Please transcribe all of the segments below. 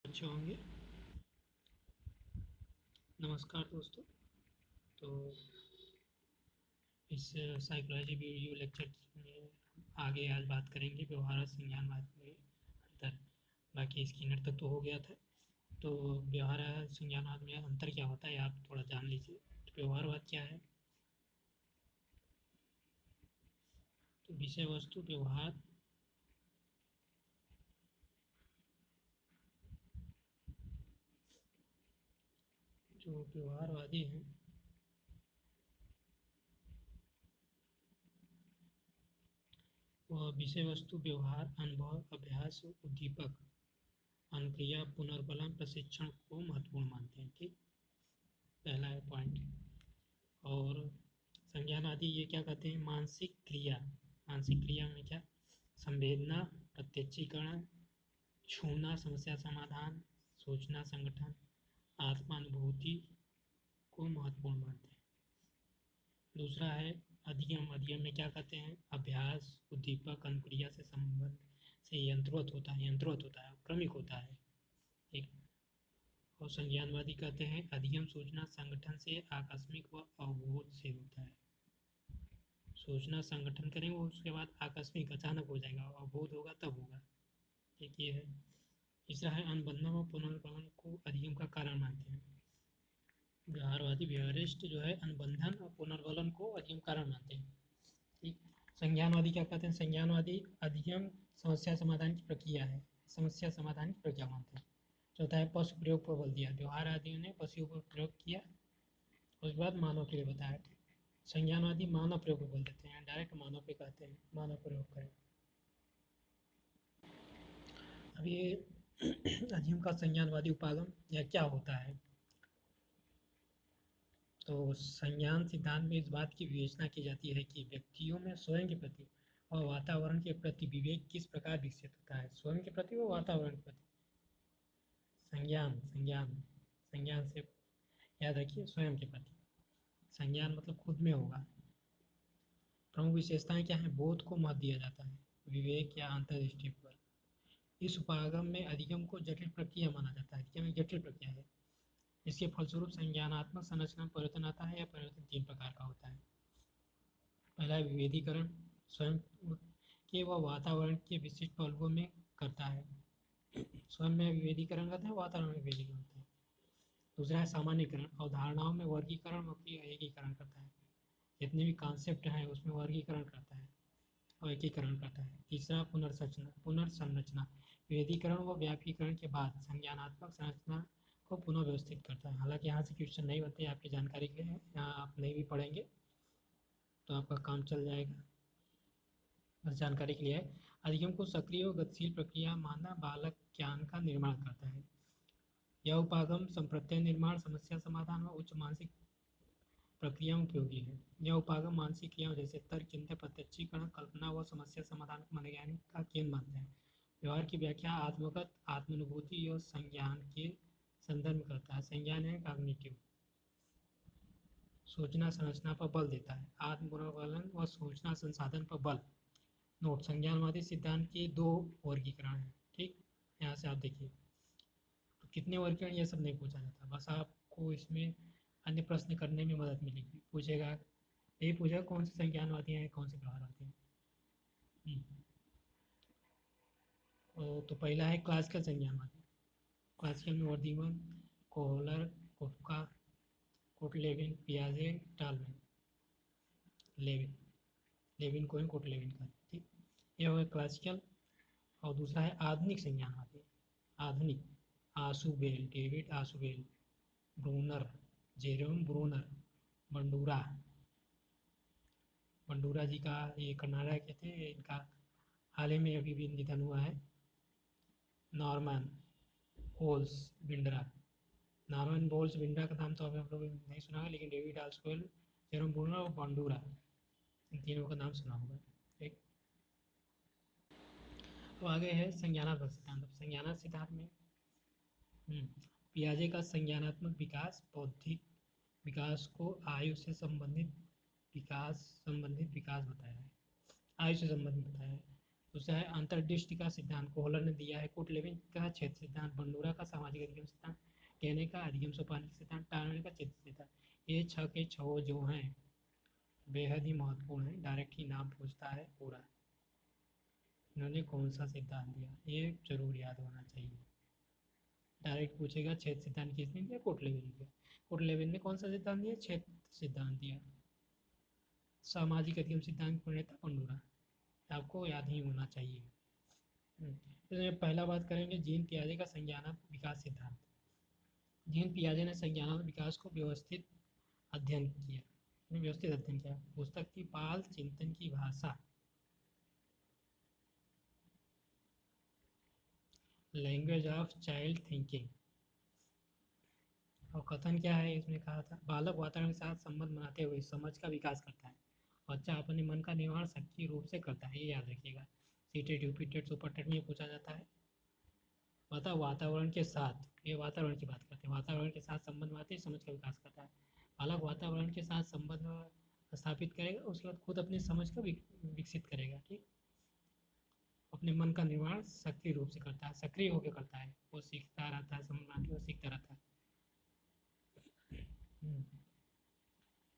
अच्छे होंगे। नमस्कार दोस्तों। तो इस साइकोलॉजी वीडियो लेक्चर में आगे आज बात करेंगे व्यवहार और संज्ञानवाद में अंतर। बाकी स्किनर तक तो हो गया था। तो व्यवहार और संज्ञानवाद में अंतर क्या होता है आप थोड़ा जान लीजिए। तो व्यवहारवाद क्या है? तो विषय वस्तु व्यवहार जो व्यवहारवादी हैं वह विषय वस्तु व्यवहार अनुभव अभ्यास उद्दीपक अनुक्रिया पुनर्बलन प्रशिक्षण को महत्वपूर्ण मानते हैं। ठीक, पहला है पॉइंट। और संज्ञान आदि ये क्या कहते हैं? मानसिक क्रिया। मानसिक क्रिया में क्या? संवेदना, प्रत्यक्षीकरण, छूना, समस्या समाधान, सोचना, संगठन, आत्मानुभूति को महत्वपूर्ण मानते हैं। दूसरा है अधिगम। अधिगम में क्या कहते हैं? अभ्यास उद्दीपक अनुक्रिया से संबंध से यंत्रवत होता है, क्रमिक होता है। ठीक। और संज्ञानवादी कहते हैं अधिगम सूचना संगठन से आकस्मिक व अवबोध से होता है। सोचना संगठन करेंगे उसके बाद आकस्मिक अचानक हो जाएगा, अवबोध होगा तब होगा। ठीक, ये है। तीसरा है अनुबंधन और पुनर्बलन को अधिगम का कारण मानते हैं। व्यवहारवादी व्यवहारिस्ट जो है अनुबंधन और पुनर्बलन को अधिगम कारण मानते हैं। ठीक। संज्ञानवादी क्या कहते हैं? संज्ञानवादी अधिगम समस्या समाधान की प्रक्रिया है, समस्या समाधान की प्रक्रिया मानते हैं। चौथा है पशु प्रयोग पर बल दिया। व्यवहारवादियों ने पशुओं पर प्रयोग किया, उसके बाद मानव के लिए बताया। संज्ञानवादी मानव प्रयोग पर बल देते हैं, डायरेक्ट मानव पे कहते हैं मानव प्रयोग करें। अब ये अधिगम का संज्ञानवादी उपागम या क्या होता है? तो संज्ञान सिद्धांत में इस बात की विवेचना की जाती है कि व्यक्तियों में स्वयं के प्रति और वातावरण के प्रति विवेक किस प्रकार विकसित होता है। स्वयं के प्रति और वातावरण के प्रति संज्ञान संज्ञान संज्ञान से याद रखिए, स्वयं के प्रति। संज्ञान मतलब खुद में होगा। प्रमुख विशेषताएं क्या है? बोध को महत्व दिया जाता है, विवेक या अंतर्दृष्टि पर। इस उपागम में अधिगम को जटिल प्रक्रिया माना जाता है। अधिगम एक जटिल प्रक्रिया है। इसके फलस्वरूप संज्ञानात्मक संरचना में परिवर्तन आता है। या परिवर्तन तीन प्रकार का होता है। पहला है विभेदीकरण। स्वयं के व वातावरण के विशिष्ट पहलुओं में करता है। स्वयं में विभेदीकरण करता है, वातावरण में विभेदीकरण करता है। दूसरा है सामान्यीकरण। अवधारणाओं में वर्गीकरण व एकीकरण करता है। जितने भी कॉन्सेप्ट हैं उसमें वर्गीकरण करता है और एकीकरण करता है। तीसरा पुनर्संरचना। विभेदीकरण व व्यापीकरण के बाद संज्ञानात्मक संरचना को पुनः व्यवस्थित करता है। हालांकि यहाँ से क्वेश्चन नहीं बनते, आपकी जानकारी के लिए। यहाँ आप नहीं भी पढ़ेंगे तो आपका काम चल जाएगा, बस जानकारी के लिए है। अधिगम को सक्रिय और गतिशील प्रक्रिया माना बालक ज्ञान का निर्माण करता है। यह उपागम संप्रत्यय निर्माण, समस्या समाधान व उच्च मानसिक प्रक्रियाओं उपयोगी है। यह उपागम मानसिक क्रियाओं जैसे तर्क, चिंतन, प्रत्यक्षीकरण, कल्पना व समस्या समाधान को मनोवैज्ञानिक का केंद्र मानते हैं। व्यवहार की व्याख्या आत्मगत आत्मानुभूति और संज्ञान के संदर्भ में करता है। संज्ञान है कॉग्निटिव। सूचना संरचना पर बल देता है। आत्म पुनर्बलन व सूचना संसाधन पर बल। नोट: संज्ञानवादी सिद्धांत के दो वर्गीकरण हैं। ठीक, यहाँ से आप देखिए। तो कितने वर्गीकरण ये सब नहीं पूछा जाता, बस आपको इसमें अन्य प्रश्न करने में मदद मिलेगी। पूछेगा, यही पूछेगा कौन से संज्ञानवादी हैं, कौन से व्यवहारवादी हैं। तो पहला है क्लासिकल संज्ञानवादी। क्लासिकल में वर्दीमन, कोहलर, कोफका, कोटलेविन, पियाजे, टालमैन। लेविन लेविन को कोटलेविन का। ठीक, ये हो गया क्लासिकल। और दूसरा है आधुनिक संज्ञानवादी। आधुनिक: Ausubel, David Ausubel, Bruner, Jerome Bruner, Bandura. Bandura ji का ये कर्नाटक के थे, इनका हाल ही में अभी भी निधन हुआ है। Norman Bowles Bindra. Norman Bowles Bindra का नाम तो अभी हम लोग नहीं सुना है, लेकिन डेविड आशुबेल, जेरोम ब्रूनर और बंडूरा, इन तीनों का नाम सुना होगा। ठीक, तो आगे है संज्ञानात्मक सिद्धांत। संज्ञानात्मक सिद्धांत में पियाजे का संज्ञानात्मक विकास बौद्धिक विकास को आयु से संबंधित विकास बताया है। आयु से संबंधित बताया है। दूसरा है अंतर्दृष्टि का सिद्धांत, कोहलर ने दिया है। कुटलेविन का क्षेत्र सिद्धांत, बंडूरा का सामाजिक अधिगम सिद्धांत, कहने का अधिगम सोपानिक सिद्धांत, टार्नर का क्षेत्र सिद्धांत। ये छह के छह जो हैं बेहद ही महत्वपूर्ण है, डायरेक्ट ही नाम पूछता है पूरा। इन्होंने कौन सा सिद्धांत दिया, ये जरूर याद होना चाहिए। डायरेक्ट पूछेगा क्षेत्र सिद्धांत किसने दिया, कोटलेविन ने दिया। कोटलेविन ने कौन सा सिद्धांत दिया, क्षेत्र सिद्धांत दिया। सामाजिक अधिगम सिद्धांत प्रणेता बंडूरा, आपको याद ही होना चाहिए। तो पहला बात करेंगे जीन पियाजे का संज्ञानात्मक विकास सिद्धांत। जीन पियाजे ने संज्ञानात्मक विकास को व्यवस्थित अध्ययन किया। पुस्तक थी बाल चिंतन की भाषा, लैंग्वेज ऑफ चाइल्ड थिंकिंग। और कथन क्या है इसमें, कहा था बालक वातावरण के साथ संबंध बनाते हुए समझ का विकास करता है। बच्चा अपने मन का निर्माण सक्रिय रूप से करता है, ये याद रखिएगा। सीटेड यूपीटेड सुपरटेड में पूछा जाता है। बता वातावरण के साथ, ये वातावरण की बात करते हैं, वातावरण के साथ संबंध बनाते ही समझ का विकास करता है। बालक वातावरण के साथ संबंध स्थापित करेगा, उसके बाद खुद अपनी समझ को विकसित करेगा। ठीक, अपने मन का निर्माण सक्रिय रूप से करता है, सक्रिय होकर करता है, वो सीखता रहता है, समझ में वो सीखता रहता है।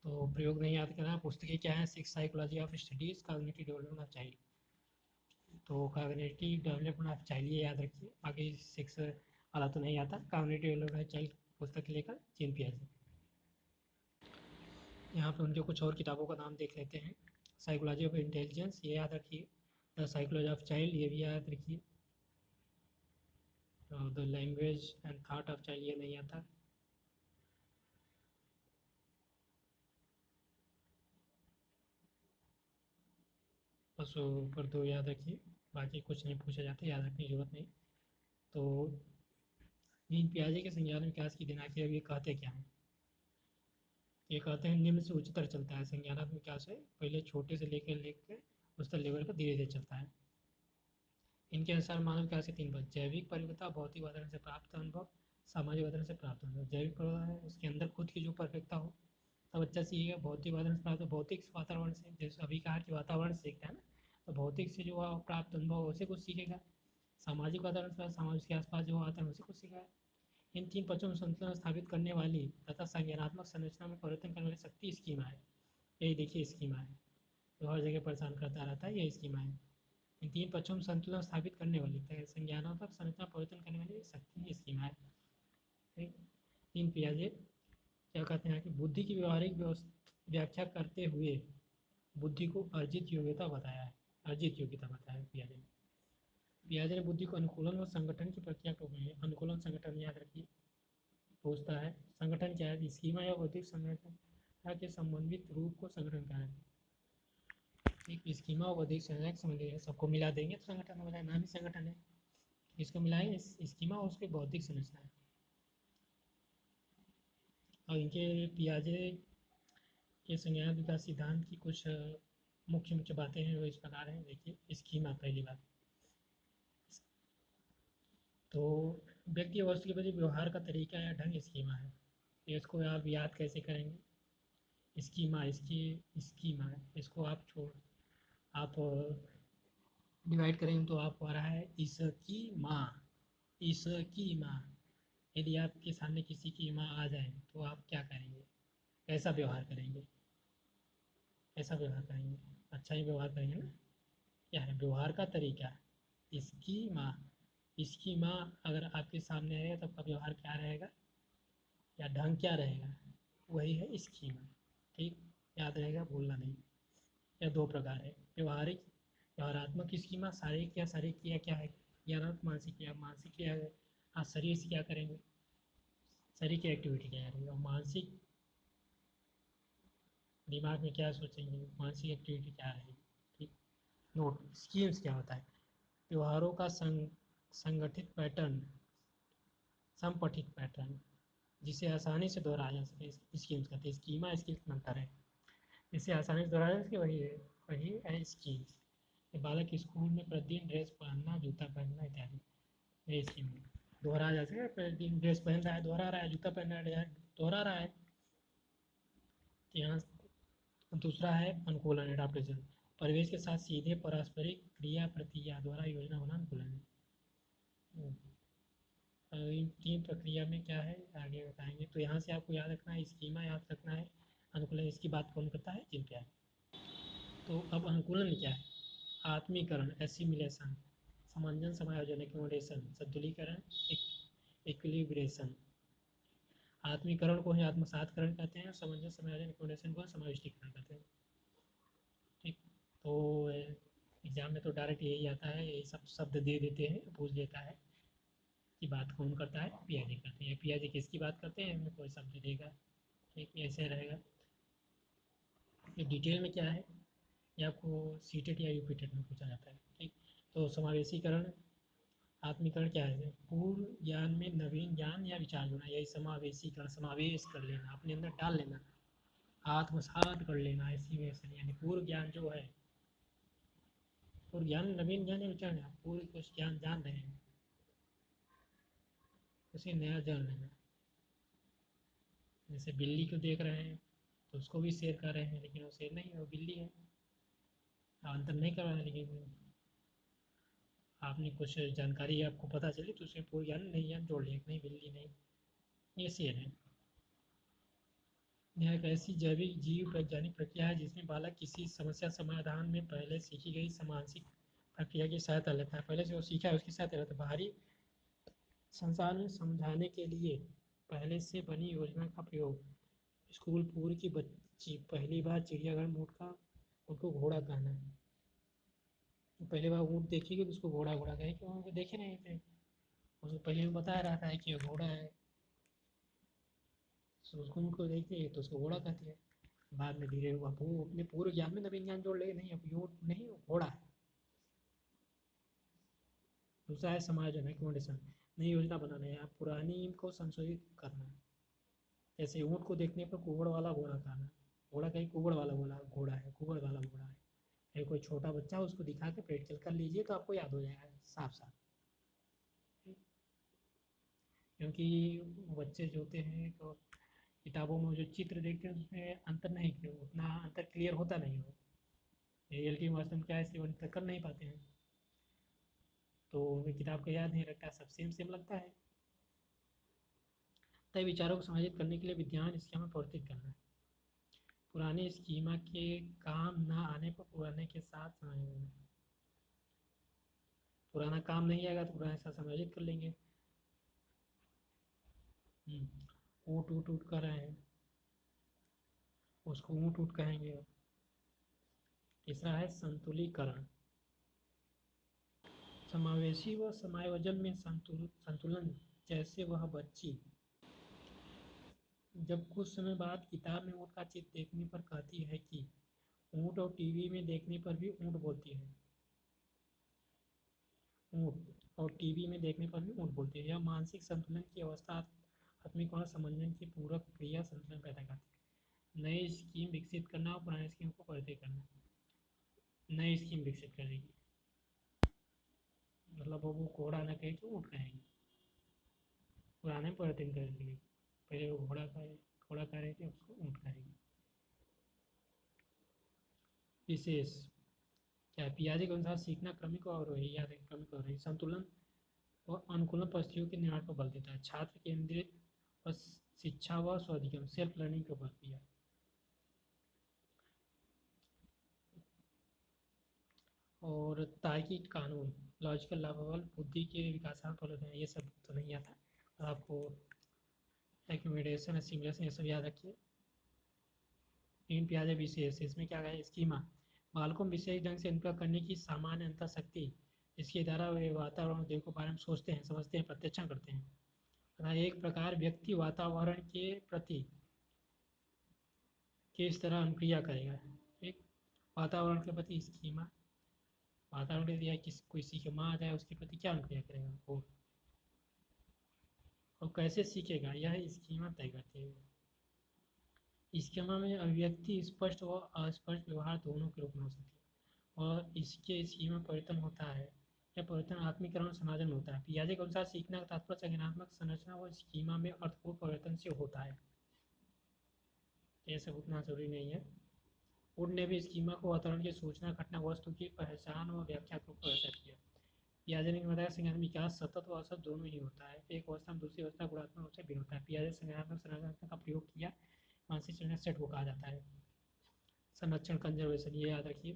तो प्रयोग नहीं याद करना। पुस्तकें क्या है, six psychology of studies, cognitive development of child. तो कॉग्निटिव डेवलपमेंट ऑफ चाइल्ड ये याद रखिए, बाकी सिक्स वाला तो नहीं आता। कॉग्निटिव डेवलपमेंट ऑफ चाइल्ड पुस्तक लेकर जीन पियाजे। यहाँ पे उनके कुछ और किताबों का नाम देख लेते हैं। साइकोलॉजी ऑफ इंटेलिजेंस ये याद रखिए। द साइकोलॉजी ऑफ चाइल्ड ये भी याद रखिए। The language and thought of child ये नहीं आता। बस ऊपर दो याद रखिए, बाकी कुछ नहीं पूछा जाता, याद रखने की जरूरत नहीं। तो जीन पियाजे के संज्ञान विकास की दिनांक ये कहते क्या हैं, ये कहते हैं निम्न से उच्चतर चलता है। संज्ञानात्मक विकास है पहले छोटे से लेकर उच्चतर लेवल पर धीरे धीरे चलता है। इनके अनुसार मानव विकास के तीन पद, जैविक परिपक्वता, भौतिक वातावरण से प्राप्त अनुभव, सामाजिक वातावरण से प्राप्त अनुभव। जैविक परिपक्वता है उसके अंदर खुद की जो परफेक्टता हो तब बच्चा सीखेगा। भौतिक वातावरण से प्राप्त, भौतिक वातावरण से, जैसे अभी कहा कि वातावरण से सीखता है ना, तो भौतिक से जो प्राप्त अनुभव उसे कुछ सीखेगा। सामाजिक वातावरण से, समाज के आसपास जो वातावरण उसे कुछ सीखेगा। इन तीन पक्षों में संतुलन स्थापित करने वाली तथा संज्ञानात्मक संरचना में परिवर्तन करने वाली शक्ति स्कीमा है। यही देखिए स्कीमा है, जो हर जगह परेशान करता रहता है, यही स्कीमा है। इन तीन पक्षों में संतुलन स्थापित करने वाली संज्ञानात्मक संरचना परिवर्तन करने वाली शक्ति स्कीमा है। ठीक, तीन पियाजे क्या कहते हैं कि बुद्धि की व्यवहारिक व्याख्या करते हुए बुद्धि को अर्जित योग्यता बताया है। अर्जित योग्यता बताया है पियाजे ने। पियाजे ने बुद्धि को अनुकूलन और संगठन की प्रक्रिया को है। अनुकूलन संगठन याद रखिए, पूछता है संगठन क्या है, स्कीमा या बौद्धिक संगठन के संबंधित रूप को संगठन कहा है। एक स्कीमा और बौद्धिक संगठन संबंधित सबको मिला देंगे तो संगठन हो जाए, नाम ही संगठन है। इसको मिलाएंगे स्कीमा और उसके बौद्धिक संरचना है। और इनके पियाजे के संज्ञान विकास सिद्धांत की कुछ मुख्य मुख्य बातें हैं वो इस प्रकार हैं। देखिए स्कीमा, पहली बात तो व्यक्ति या वस्तु के प्रति व्यवहार का तरीका या ढंग स्कीमा है। इसको आप याद कैसे करेंगे, स्कीमा, स्कीमा इसको आप आप डिवाइड करेंगे तो आपको आ रहा है इसकी माँ। यदि आपके सामने किसी की माँ आ जाए तो आप क्या करेंगे, कैसा व्यवहार करेंगे, कैसा व्यवहार करेंगे, अच्छा ही व्यवहार करेंगे ना। क्या है व्यवहार का तरीका, इसकी माँ अगर आपके सामने आएगा तो आपका व्यवहार क्या रहेगा या ढंग क्या रहेगा, वही है स्कीमा। ठीक, याद रहेगा, भूलना नहीं। या दो प्रकार है व्यवहारिक, व्यवहारात्मक स्कीमा, शारीरिक या शारीरिक क्रिया क्या है, ज्ञानात्मक मानसिक क्रिया। मानसिक क्रिया आप शरीर से क्या करेंगे, शरीर की एक्टिविटी क्या करेंगे, और मानसिक दिमाग में क्या सोचेंगे, मानसिक एक्टिविटी क्या रहेगी। ठीक, नोट स्कीम्स क्या होता है, व्यवहारों का संगठित पैटर्न, संपठित पैटर्न जिसे आसानी से दोहराया जा सके, स्कीम्स कहते हैं। स्कीमा स्किल्स में अंतर है, जिसे आसानी से दोहराया जा सके वही है स्कीम्स। बालक स्कूल में प्रतिदिन ड्रेस पहनना, जूता पहनना इत्यादि, ये स्कीम दोहराया जा सके। प्रतिदिन ड्रेस पहन रहा है, दोहरा रहा है, जूता पहन रहा है, दोहरा रहा है। यहाँ दूसरा है अनुकूलन, एडाप्टेशन, परिवेश के साथ सीधे पारस्परिक क्रिया प्रतिक्रिया द्वारा योजना बना अनुकूलन। इन 3 प्रक्रिया में क्या है आगे बताएंगे। तो यहाँ से आपको याद रखना है, स्कीमा याद रखना है, अनुकूलन इसकी बात कौन करता है, जिन क्या है। तो अब अनुकूलन क्या है? आत्मीकरण, एसिमिलेशन, समांजन, समायोजन, एक्कोमोडेशन, संतुलीकरण, इक्विलिब्रेशन। आत्मीकरण को ही आत्मसातकरण कहते हैं, समांजन समायोजन एक्कोमोडेशन को समाविष्टीकरण कहते हैं। ठीक, तो एग्जाम में तो डायरेक्ट यही आता है, यही सब शब्द दे देते हैं, पूछ देता है कि बात कौन करता है, पियाजे करते हैं। पियाजे किसकी बात करते हैं, हमें कोई शब्द देगा। ठीक, ऐसे रहेगा। ये डिटेल में क्या है, ये आपको सीटेट या यूपीटेट में पूछा जाता है। ठीक, तो समावेशीकरण, आत्मीकरण क्या है, पूर्व ज्ञान में नवीन ज्ञान या विचार जोड़ना, यही समावेशीकरण, समावेश कर लेना, अपने अंदर डाल लेना, आत्मसात कर लेना। एसिमिलेशन यानी पूर्व ज्ञान जो है, पूर्व ज्ञान नवीन ज्ञान या विचार, पूर्व कुछ ज्ञान जान रहे हैं, उसे नया जान लेना। जैसे बिल्ली को देख रहे हैं तो उसको भी शेर कर रहे हैं, लेकिन वो शेर नहीं है, वो बिल्ली है। अंतर नहीं कर रहा है, लेकिन आपने कुछ जानकारी आपको पता चली तो उसमें पूर्व ज्ञान नई ज्ञान जोड़ लिया, नहीं बिल्ली नहीं, ये शेर है। यह एक ऐसी जैविक जीव वैज्ञानिक प्रक्रिया है जिसमें बालक किसी समस्या समाधान में पहले सीखी गई मानसिक प्रक्रिया की सहायता लेता है। पहले से वो सीखा है उसकी सहायता लेता है। बाहरी संसार में समझाने के लिए पहले से बनी योजना का प्रयोग। स्कूल पूर्व की बच्ची पहली बार चिड़ियाघर में उनको घोड़ा कहना। पहली बार ऊँट देखेगी तो उसको घोड़ा घोड़ा कहे, कि वो देखे नहीं थे, उसको पहले में बताया रहता है कि ये घोड़ा है, तो उसको उनको देखती है तो उसको घोड़ा कहती है। बाद में धीरे हुआ वो अपने पूरे ज्ञान में नवीन ज्ञान जोड़ लेगी, नहीं अब ये नहीं घोड़ा है। दूसरा है समायोजन, एक्कोमोडेशन, नई योजना बनाना है, पुरानी को संशोधित करना। जैसे ऊँट को देखने पर कुबड़ वाला घोड़ा कहना, घोड़ा कहीं कुबड़ वाला घोड़ा है, कुबड़ वाला घोड़ा है। या कोई छोटा बच्चा उसको दिखा के प्रैक्टिकल कर लीजिए तो आपको याद हो जाएगा साफ साफ। क्योंकि बच्चे जो होते हैं तो किताबों में जो चित्र देखते हैं उसमें अंतर नहीं, उतना अंतर क्लियर होता नहीं हो, रियलिटी में वास्तव में क्या है इसे अंतर कर नहीं पाते हैं, तो उन्हें किताब का याद नहीं रखता, सब सेम सेम लगता है। तय विचारों को समाहित करने के लिए विद्यमान स्कीमा परिवर्तित करना। पुराने स्कीमा के काम ना आने पर पुराने के साथ समायोजन, पुराना काम नहीं आएगा तो पुराने के साथ समायोजित कर लेंगे। ऊँट ऊँट ऊँट कर रहे हैं, उसको ऊँट ऊँट कहेंगे। तीसरा है संतुलीकरण, समावेशी व समायोजन में संतुलन। जैसे वह बच्ची जब कुछ समय बाद किताब में ऊँट का चित्र देखने पर कहती है कि ऊँट, और टीवी में देखने पर भी ऊँट बोलती है, ऊँट और टीवी में देखने पर भी ऊँट बोलती है। यह मानसिक संतुलन की अवस्था आत्मिक और समन्वय की पूरक क्रिया संतुलन पैदा करती है। नई स्कीम विकसित करना और पुरानी स्कीम को परिवर्तित करना। नई स्कीम विकसित करेगी, मतलब वो घोड़ा न कहे तो ऊँट कहेंगे, पुराने परिवर्तन करेंगे। पहले वो घोड़ा कह रहे थे उसको ऊँट कहेंगे। विशेष क्या है, पियाजे के अनुसार सीखना क्रमिक और अवरोही, याद है क्रमिक अवरोही। संतुलन और अनुकूलन परिस्थितियों के निर्माण पर बल देता है। छात्र केंद्रित और शिक्षा व स्वाधिगम, सेल्फ लर्निंग पर बल दिया। और तार्किक कानून, लॉजिकल लाभबल, बुद्धि के विकासात्मक प्रलोभन, ये सब तो नहीं आता, और आपको एक्यूमिडेशन, एसिमिलेशन ये सब याद रखिए। तीन पियाजे विशेष, इसमें क्या है, स्कीमा, बालकों में विशेष ढंग से अनुप्रयोग करने की सामान्य अंतर शक्ति, इसके द्वारा वे वातावरण उद्योग के बारे में सोचते हैं, समझते हैं, प्रत्यक्षण करते हैं। तथा एक प्रकार व्यक्ति वातावरण के प्रति किस तरह अनुक्रिया करेगा। ठीक, वातावरण के प्रति स्कीमा, वातावरण के या कोई सीखे माँ आ जाए उसके प्रति क्या अनुक्रिया करेगा वो, और कैसे सीखेगा, यह स्कीमा तय करती है। स्कीमा में अभिव्यक्ति स्पष्ट व अस्पष्ट व्यवहार दोनों के रूप में हो सकती है, और इसके स्कीमा परिवर्तन होता है, यह परिवर्तन आत्मीकरण और समाजन में होता है। पियाजे के अनुसार सीखना का तात्पर्य संज्ञानात्मक संरचना व स्कीमा में अर्थपूर्ण परिवर्तन से होता है। ये सब उतना जरूरी नहीं है, वुड ने भी स्कीमा को वातावरण की सूचना, घटना, वस्तु की पहचान और व्याख्या को ऐसा किया। पियाजे ने बताया संज्ञानात्मक विकास सतत और असत दोनों ही होता है। एक अवस्था में दूसरी अवस्था गुणात्मक रूप से भिन्न होता है। पियाजे संज्ञानात्मक संरचना का प्रयोग किया, मानसिक संरचना सेट को कहा जाता है। संरक्षण कंजर्वेशन, ये याद रखिए,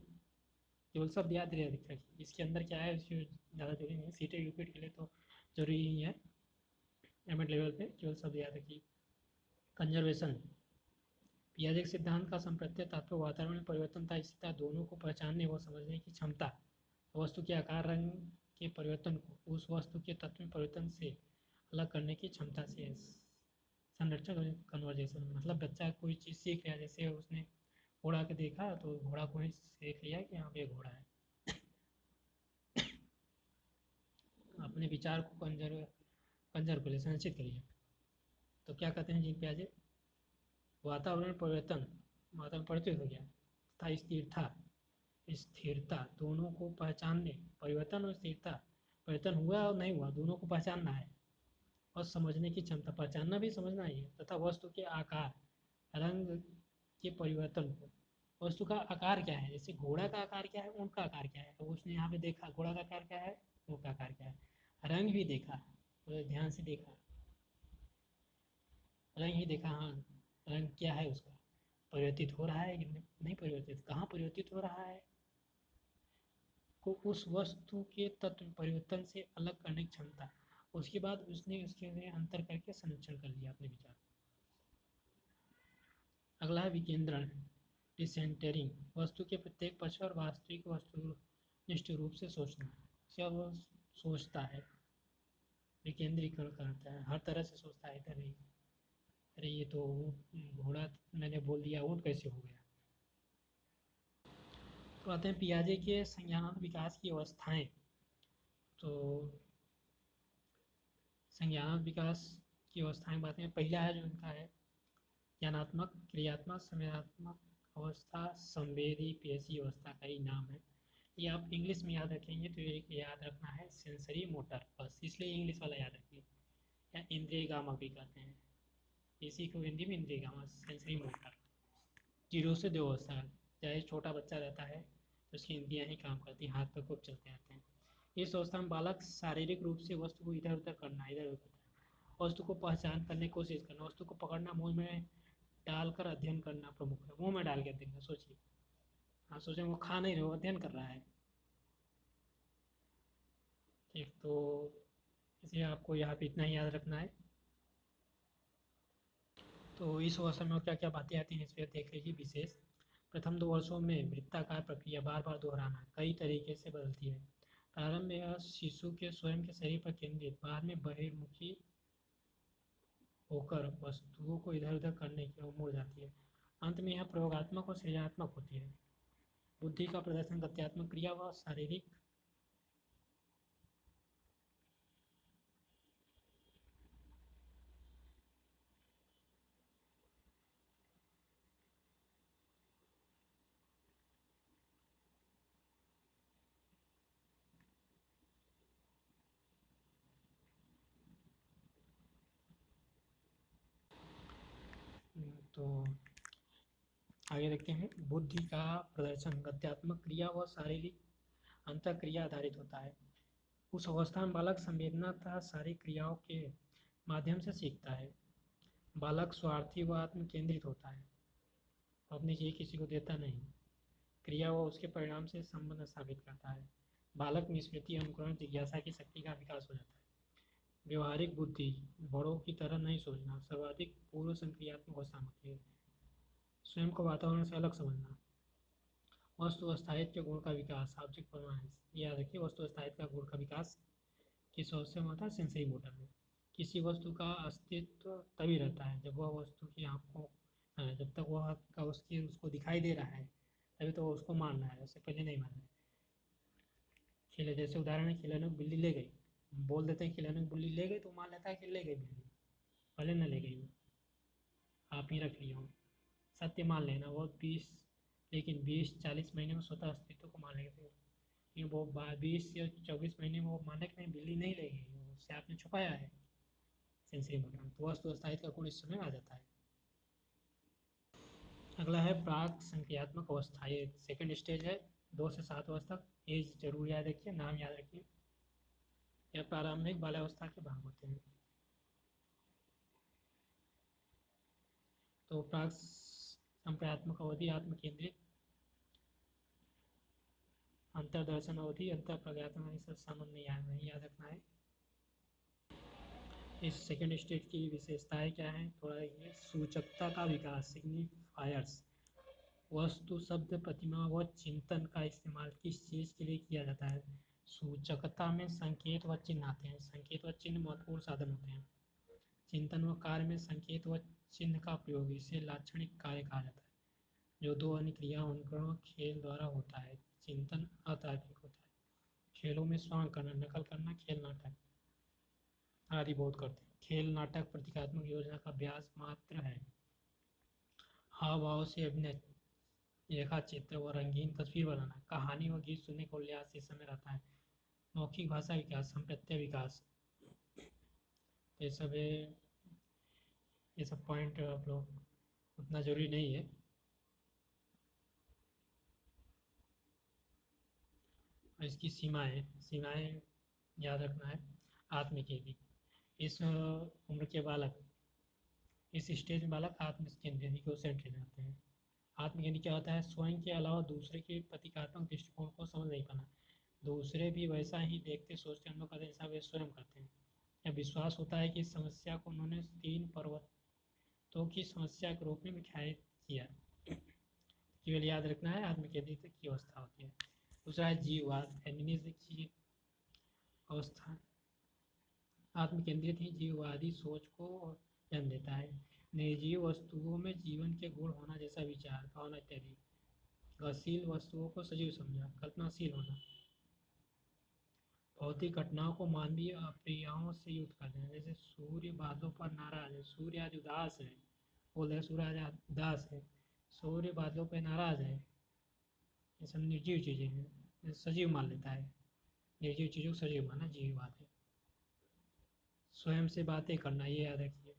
केवल शब्द याद रखिए। इसके अंदर क्या है, इसकी ज़्यादा जरूरी नहीं है, सीटें यूपीट के लिए तो जरूरी ही है, एमएड लेवल पे केवल शब्द याद रखिए। कंजर्वेशन, पियाजे के सिद्धांत का संप्रत्यय तात्पर्य वातावरण में परिवर्तन तथा स्थिरता दोनों को पहचानने व समझने की क्षमता, वस्तु के आकार रंग के परिवर्तन को उस वस्तु के तत्व में परिवर्तन से अलग करने की क्षमता से है। संरक्षण कन्वर्जेशन, मतलब बच्चा कोई चीज़ सीख रहा है, जैसे उसने घोड़ा के देखा तो घोड़ा को ही सीख लिया कि यहाँ पे घोड़ा है। अपने विचार को कंजर्व कर लिया, संरक्षित करिए। तो क्या कहते हैं जीन पियाजे, वातावरण परिवर्तन, वातावरण परिवर्तित हो गया तथा स्थिरता दोनों को पहचानने, परिवर्तन और स्थिरता, परिवर्तन हुआ और नहीं हुआ दोनों को पहचानना है और समझने की क्षमता, पहचानना भी समझना ही है, तथा वस्तु के आकार रंग के परिवर्तन को, वस्तु का आकार क्या है, जैसे घोड़ा का आकार क्या है, ऊँट का आकार क्या है, तो उसने यहाँ पे देखा घोड़ा का आकार क्या है, ऊँट का आकार क्या है, रंग भी देखा, तो ध्यान से देखा, रंग ही देखा, हाँ रंग क्या है उसका, परिवर्तित हो रहा है कि नहीं परिवर्तित, कहाँ परिवर्तित हो रहा है, को उस वस्तु के तत्व परिवर्तन से अलग करने की क्षमता। उसके बाद उसने उसके लिए अंतर करके संरक्षण कर लिया अपने विचार। अगला है विकेंद्रण, डिसेंटरिंग, वस्तु के प्रत्येक पक्ष और वास्तविक वस्तुनिष्ठ रूप से सोचना। जब वो सोचता है, विकेंद्रीकरण करता है, हर तरह से सोचता है, इधर नहीं, अरे ये तो घोड़ा मैंने बोल दिया, ऊँट कैसे हो गया। तो आते हैं पियाजे के संज्ञानात्मक विकास की अवस्थाएं। तो संज्ञानात्मक विकास की अवस्थाएं बातें हैं। पहला है जो इनका है ज्ञानात्मक, क्रियात्मक, संवेदनात्मक अवस्था, संवेदी पेशी अवस्था का ही नाम है। ये आप इंग्लिश में याद रखेंगे तो एक याद रखना है सेंसरी मोटर, बस इसलिए इंग्लिश वाला याद रखिए, या इंद्रिय गामा भी कहते हैं, इसी को हिंदी में इंद्रिय गामा, सेंसरी मोटर। 0 से 2 अवस्था, चाहे छोटा बच्चा रहता है तो उसकी इंद्रियाँ ही काम करती हैं, हाथ पर खूब चलते रहते हैं। इस अवस्था में बालक शारीरिक रूप से वस्तु को इधर उधर करना, इधर उधर करना, वस्तु को पहचान करने की कोशिश करना, वस्तु को पकड़ना, मुंह में डालकर अध्ययन करना प्रमुख है। मुंह में डाल के अध्ययन, सोचिए, हाँ सोचें वो खा नहीं रहे, वो अध्ययन कर रहा है। ठीक, तो इसलिए आपको यहाँ पे इतना ही याद रखना है। तो इस अवस्था में क्या क्या बातें आती हैं इस पर देख लीजिए विशेष। प्रथम 2 वर्षों में वृत्ताकार प्रक्रिया बार बार दोहराना कई तरीके से बदलती है। प्रारंभ में यह शिशु के स्वयं के शरीर पर केंद्रित, बाद में बहिर्मुखी होकर वस्तुओं को इधर उधर करने की ओर मुड़ जाती है। अंत में यह प्रयोगात्मक और सृजनात्मक होती है। बुद्धि का प्रदर्शन गत्यात्मक क्रिया व शारीरिक तो आगे देखते हैं। बुद्धि का प्रदर्शन गत्यात्मक क्रिया व शारीरिक अंतःक्रिया आधारित होता है। उस अवस्था में बालक संवेदना तथा शारीरिक क्रियाओं के माध्यम से सीखता है। बालक स्वार्थी व आत्म केंद्रित होता है, अपनी चीज़ किसी को देता नहीं। क्रिया व उसके परिणाम से संबंध स्थापित करता है। बालक में स्मृति, अनुकरण, जिज्ञासा की शक्ति का विकास हो जाता है। व्यवहारिक बुद्धि, बड़ों की तरह नहीं सोचना, सर्वाधिक पूर्व संक्रियात्मक अवस्था होती है। स्वयं को वातावरण से अलग समझना। वस्तु स्थायित्व के गुण का विकास, ऑब्जेक्ट परमानेंस, याद रखिए वस्तु स्थायित्व का गुण का विकास किस अवस्था में होता है, सेंसरी मोटर में। किसी वस्तु का अस्तित्व तभी रहता है जब वह वस्तु की आंखों, जब तक वह का उसको दिखाई दे रहा है तभी तो उसको मानना है, उससे पहले नहीं मानना है। खिले, जैसे उदाहरण है, खिलौने को बिल्ली ले गई, बोल देते हैं खिलौने को बिल्ली ले गई तो मान लेता है कि ले गई बिल्ली, भले न ले गई वो, आप ही रख लिया हो, सत्य मान लेना वो 20, लेकिन 20-40 महीने में स्वतः अस्तित्व को मान लेंगे, लेकिन वो 20 या 24 महीने में वो माने कि नहीं बिल्ली नहीं ले गई, उससे आपने छुपाया है सेंसरी मोटर में, तो वस्तु स्थायित्व का गुण इस समय आ जाता है। अगला है प्राक संक्रियात्मक अवस्था। ये सेकंड स्टेज है, 2 से 7 वर्ष तक। एज जरूर याद रखिए, नाम याद रखिए। यह प्रारंभिक बाल्यावस्था के भाग होते हैं। तो प्राक संक्रियात्मक अवधि आत्म केंद्रित, अंतर्दर्शन अवधि, अंतर प्रज्ञात्मक, ये सब सामान्य नहीं याद रखना है। इस सेकेंड स्टेज की विशेषताएं क्या हैं, थोड़ा देखिए। सूचकता का विकास, सिग्निफायर्स। वस्तु, शब्द, प्रतिमा व चिंतन का इस्तेमाल किस चीज़ के लिए किया जाता है? सूचकता में संकेत व चिन्ह आते हैं। संकेत व चिन्ह महत्वपूर्ण साधन होते हैं। चिंतन व कार्य में संकेत व चिन्ह का प्रयोग, इसे लाक्षणिक कार्य कहा जाता है। जो दो अन्य क्रिया अनुकरण व खेल द्वारा होता है। चिंतन अतार्किक होता है। खेलों में श्रवण करना, नकल करना, खेल नाटक आदि बहुत करते हैं। खेल नाटक प्रतीकात्मक योजना का अभ्यास मात्र है। हाव भाव से अभिनय, रेखा चित्र व रंगीन तस्वीर बनाना, कहानी व गीत सुनने का उल्लास इस समय रहता है। मौखिक भाषा विकास, संप्रत्यय विकास, ये सब है। ये सब पॉइंट आप लोग उतना जरूरी नहीं है। इसकी सीमाएं याद रखना है। आत्मकेंद्रित, इस उम्र के बालक, इस स्टेज में बालक आत्मकेंद्रित इगोसेंट्रिक रहते हैं। आत्मकेंद्रित क्या होता है? स्वयं के अलावा दूसरे के प्रतीकात्मक दृष्टिकोण को समझ नहीं पाना। दूसरे भी वैसा ही देखते, सोचते, अनुभव करते जैसा वे स्वयं करते हैं। यह विश्वास होता है कि इस समस्या को उन्होंने 3 पर्वतों की समस्या के रूप में व्याख्यायित किया। केवल याद रखना है, आत्मकेंद्रित की अवस्था होती है। दूसरा है जीववाद, फेमिनिज्म की अवस्था। आत्मकेंद्रित ही जीववादी सोच को जन्म देता है। निर्जीव वस्तुओं में जीवन के गुण होना जैसा विचार, भावना इत्यादि। गतिशील वस्तुओं को सजीव समझा, कल्पनाशील होना। भौतिक घटनाओं को मानवीय अप्रियाओं से युक्त कर देना, जैसे सूर्य बादलों पर नाराज है, सूर्य आज उदास है, बोल रहे सूर्य आज उदास है, सूर्य बादलों पर नाराज है। ये सब निर्जीव चीज़ें हैं, सजीव मान लेता है। निर्जीव चीज़ों को सजीव माना जीववाद है। स्वयं से बातें करना, ये याद रखिए।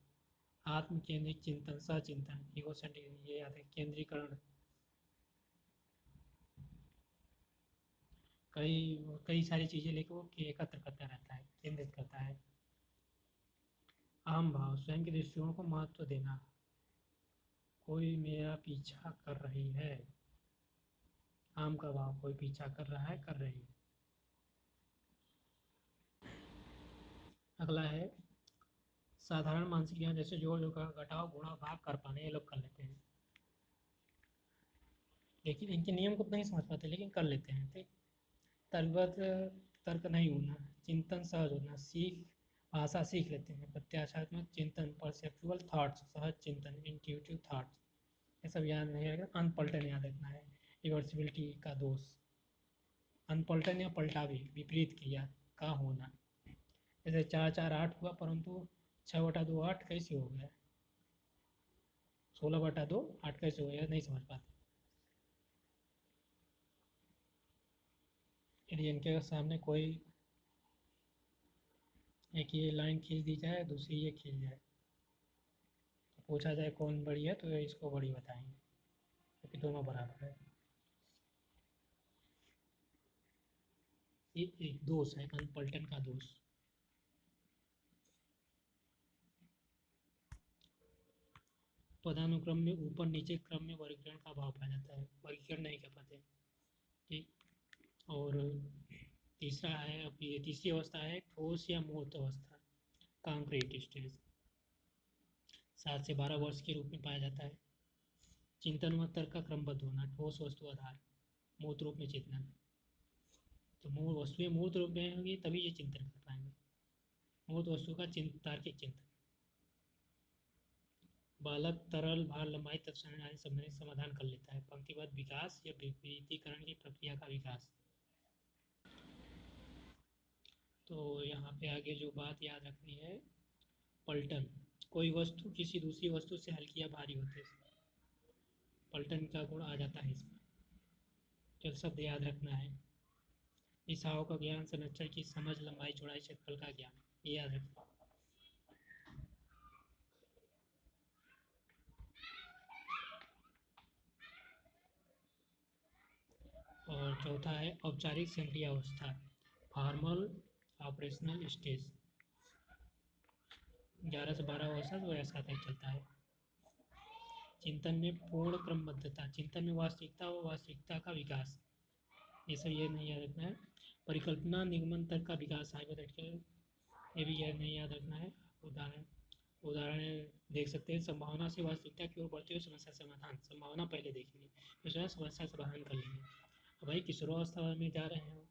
आत्म केंद्रित चिंतन, सचिंतन, इगोसेंट्रिक, ये याद है। केंद्रीकरण, कई सारी चीज़ें लेकर वो एकत्र करता रहता है, केंद्रित करता है। अहम भाव, स्वयं के दृष्टिकोण को महत्व देना। कोई मेरा पीछा कर रही है, आम का भाव, कोई पीछा कर रहा है, कर रही है। अगला है साधारण मानसिक ज्ञान, जैसे जोड़ घटाव, गुणा, भाग कर पाने, ये लोग कर लेते हैं, लेकिन इनके नियम को नहीं समझ पाते, लेकिन कर लेते हैं। ठीक, तलबद्ध तर्क नहीं होना, चिंतन सहज होना, भाषा सीख लेते हैं। प्रत्याशात्मक चिंतन, परसेप्चुअल थॉट्स, सहज चिंतन, इंट्यूटिव थॉट्स, ये सब याद नहीं रहेगा। अनपलटन याद रखना है। रिवर्सिबिलिटी का दोष, अनपलटन या पलटावी, विपरीत क्रिया का होना। जैसे 4 4 8 हुआ, परंतु 6/2 8 कैसे हो गया, 16/2 8 कैसे हो गया, नहीं समझ पाते। यदि इनके सामने कोई एक ये लाइन खींच दी जाए, दूसरी ये खींच जाए, तो पूछा जाए कौन बड़ी है, तो इसको बड़ी बताएंगे, क्योंकि दोनों बराबर है। ये एक दोष है, अनपलटन का दोष। पदानुक्रम में ऊपर नीचे क्रम में वर्गीकरण का अभाव पाया जाता है, वर्गीकरण नहीं कर पाते। ठीक, और तीसरा है, अब ये तीसरी अवस्था है ठोस या मूर्त अवस्था, कॉन्क्रीट स्टेज। 7 से 12 वर्ष के रूप में पाया जाता है। चिंतन व तर्क का क्रमबद्ध होना, ठोस वस्तु आधार, मूर्त रूप में चेतना। तो मूल वस्तुएं मूर्त रूप में होंगी तभी ये चिंतन कर पाएंगे। मूर्त वस्तु का तार्किक चिंतन। बालक तरल, भार, लंबाई, तत्समय आदि संबंधित समाधान कर लेता है। पंक्तिबद्ध विकास या विपरीतीकरण की प्रक्रिया का विकास। तो यहाँ पे आगे जो बात याद रखनी है, पलटन, कोई वस्तु किसी दूसरी वस्तु से हल्की या भारी होती है, पलटन का गुण आ जाता है इसमें। जो शब्द याद रखना है, दिशाओं का ज्ञान, संरचना की समझ, लंबाई, चौड़ाई, क्षेत्रफल का ज्ञान, ये याद रखना। और चौथा है औपचारिक सक्रिय अवस्था, फॉर्मल ऑपरेशनल स्टेज। 11 से 12 अवस्था तो ऐसा तक चलता है। चिंतन में पूर्ण क्रमबद्धता, चिंतन में वास्तविकता व वास्तविकता का विकास, ये सब ये नहीं याद रखना है। परिकल्पना निगमन तक का विकास, हाइपोथेटिकल, ये भी यह नहीं याद रखना है। उदाहरण देख सकते हैं। संभावना से वास्तविकता की ओर बढ़ते हुए समस्या समाधान, संभावना पहले देखेंगे, फिर समस्या समाधान कर लेंगे। अब भाई किशोरावस्था में जा रहे हैं,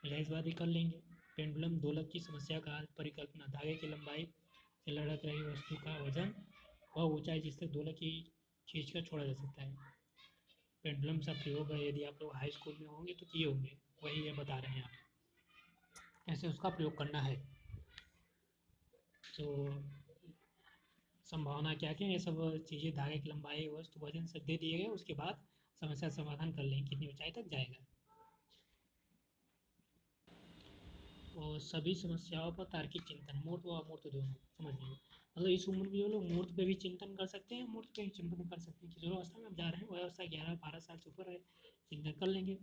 जायज़बाजी कर लेंगे। पेंडुलम दोलक की समस्या का हल, परिकल्पना, धागे की लंबाई से लड़क रही वस्तु का वजन वह ऊंचाई जिस तक दोलक की खींचकर छोड़ा जा सकता है। पेंडुलम का प्रयोग है, यदि आप लोग हाई स्कूल में होंगे तो किए होंगे, वही ये बता रहे हैं आप कैसे उसका प्रयोग करना है। तो संभावना क्या क्या, ये सब चीज़ें, धागे की लंबाई, वस्तु, वजन सब दे दिए गए। उसके बाद समस्या समाधान कर लेंगे कितनी ऊंचाई तक जाएगा। और सभी समस्याओं पर तार्किक चिंतन, मूर्त व अमूर्त दोनों, समझ लीजिए। मतलब इस उम्र में जो लोग मूर्त पे भी चिंतन कर सकते हैं, मूर्त पे भी चिंतन कर सकते हैं। किशोरावस्था में आप जा रहे हैं, वह अवस्था 11-12 साल से ऊपर है, चिंतन कर लेंगे।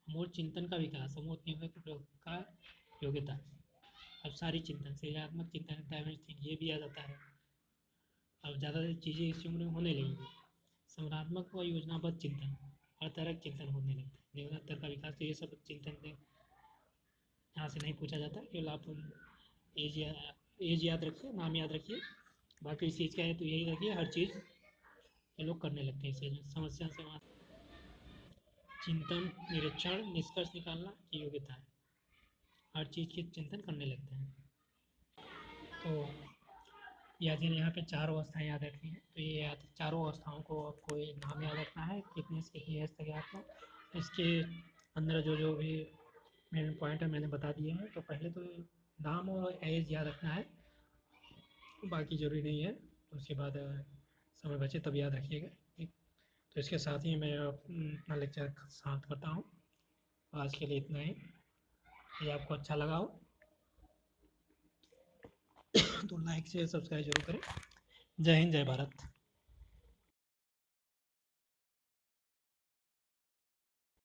अमूर्त चिंतन का विकास, अमूर्त नियमों के प्रयोग का योग्यता। अब सारी चिंतन, सृजनात्मक चिंतन, डायमेंश थिंक, ये भी आ जाता है। अब ज़्यादा चीज़ें इस उम्र में होने लगेंगी। संरचनात्मक व योजनाबद्ध चिंतन, हर तरह के चिंतन होने लगता है। निम्नतर का विकास, तो ये सब चिंतन यहाँ से नहीं पूछा जाता। केवल आप एज याद रखिए, नाम याद रखिए, बाकी इस चीज़ का है तो यही रखिए, हर चीज़ ये लोग करने लगते हैं इसे। समस्या समाधान, चिंतन, निरीक्षण, निष्कर्ष निकालना की योग्यता है, हर चीज़ के चिंतन करने लगते हैं। तो याद यहाँ पे 4 अवस्थाएं याद रखनी है। तो ये याद, चारों अवस्थाओं को आपको ये नाम याद रखना है, कितने से कितनी एज तक है आपको। इसके अंदर जो जो भी मेन पॉइंट है मैंने बता दिए हैं। तो पहले तो नाम और एज याद रखना है, बाकी ज़रूरी नहीं है। तो उसके बाद समय बचे तब याद रखिएगा, ठीक। तो इसके साथ ही मैं अपना लेक्चर समाप्त करता हूँ। आज के लिए इतना ही। ये आपको अच्छा लगा हो तो लाइक शेयर सब्सक्राइब जरूर करें। जय हिंद, जय भारत।